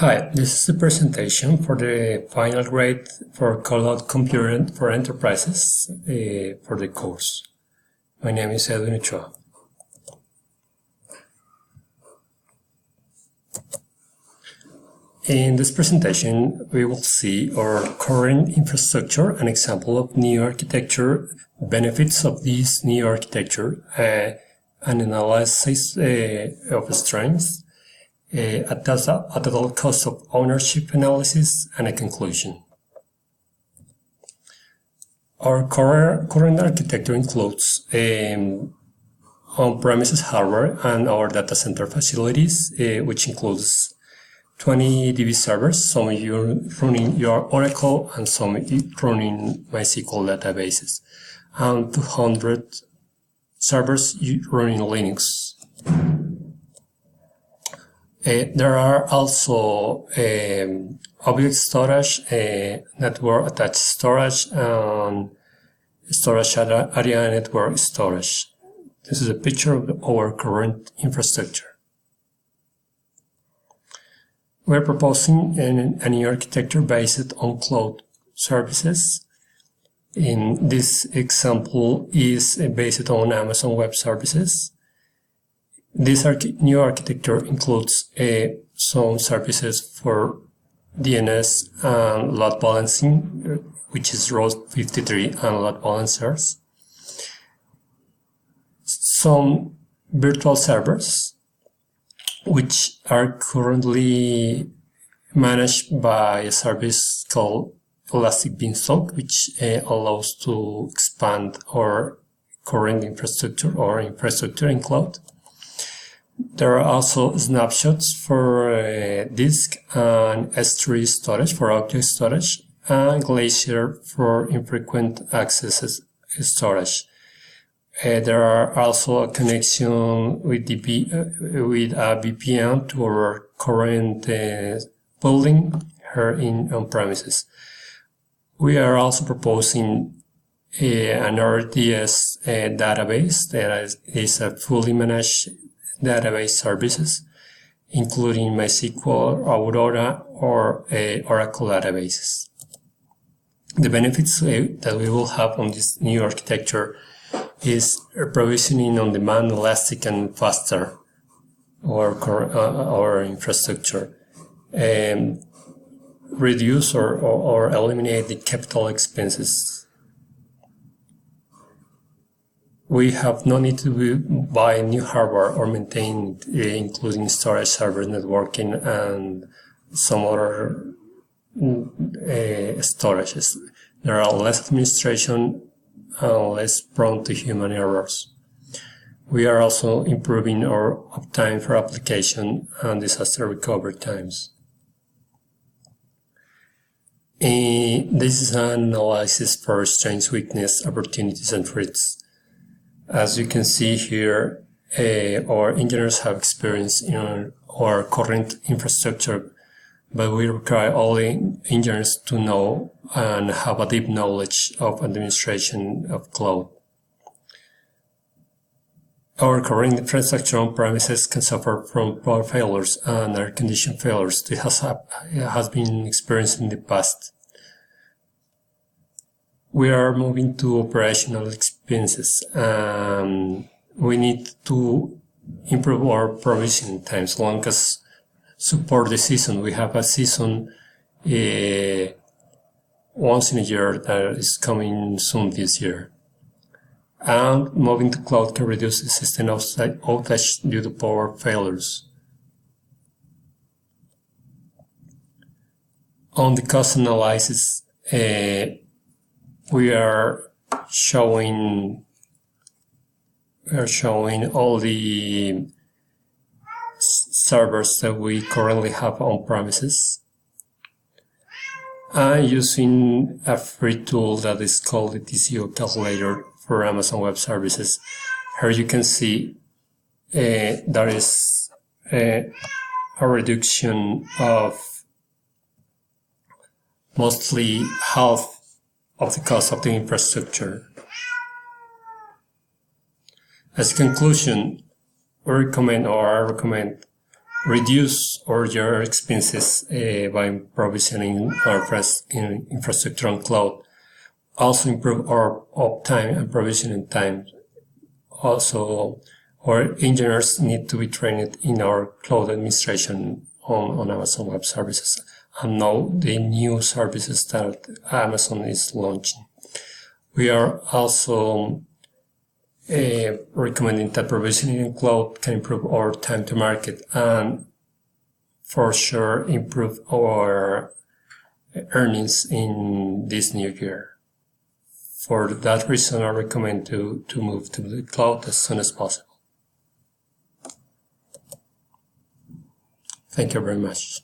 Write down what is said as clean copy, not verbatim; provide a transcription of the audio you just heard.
Hi, this is the presentation for the final grade for Cloud Computing for Enterprises for the course. My name is Edwin Ochoa. In this presentation, we will see our current infrastructure, an example of new architecture, benefits of this new architecture, an analysis of strengths, a total cost of ownership analysis, and a conclusion. Our current architecture includes on-premises hardware and our data center facilities, which includes 20 DB servers, some you're running your Oracle and some running MySQL databases, and 200 servers running Linux. There are also object storage, network attached storage, and storage area network storage. This is a picture of our current infrastructure. We're proposing a new architecture based on cloud services. In this example is based on Amazon Web Services. This new architecture includes some services for DNS and load balancing, which is Route 53 and load balancers. Some virtual servers, which are currently managed by a service called Elastic Beanstalk, which allows to expand our current infrastructure or infrastructure in cloud. There are also snapshots for disk and S3 storage for object storage and Glacier for infrequent access storage. There are also a connection with a VPN to our current building here on premises. We are also proposing an RDS database that is a fully managed database services, including MySQL, Aurora, or Oracle databases. The benefits that we will have on this new architecture is provisioning on demand, elastic, and faster our infrastructure, reduce or eliminate the capital expenses. We have no need to buy new hardware or maintain, including storage, server, networking, and some other storages. There are less administration and less prone to human errors. We are also improving our uptime for application and disaster recovery times. This is an analysis for strengths, weaknesses, opportunities, and threats. As you can see here, our engineers have experience in our current infrastructure, but we require all engineers to know and have a deep knowledge of administration of cloud. Our current infrastructure on premises can suffer from power failures and air condition failures. This has been experienced in the past. We are moving to operational expenses. We need to improve our provisioning times, long as support the season. We have a season once in a year that is coming soon this year. And moving to cloud can reduce the system outage due to power failures. On the cost analysis, we are showing all the servers that we currently have on premises, and using a free tool that is called the TCO calculator for Amazon Web Services. Here you can see there is a reduction of mostly half of the cost of the infrastructure. As a conclusion, I recommend reduce all your expenses by provisioning our infrastructure on cloud. Also improve our uptime and provisioning time. Also, our engineers need to be trained in our cloud administration on Amazon Web Services and know the new services that Amazon is launching. We are also recommending that provisioning in cloud can improve our time to market and for sure improve our earnings in this new year. For that reason, I recommend to move to the cloud as soon as possible. Thank you very much.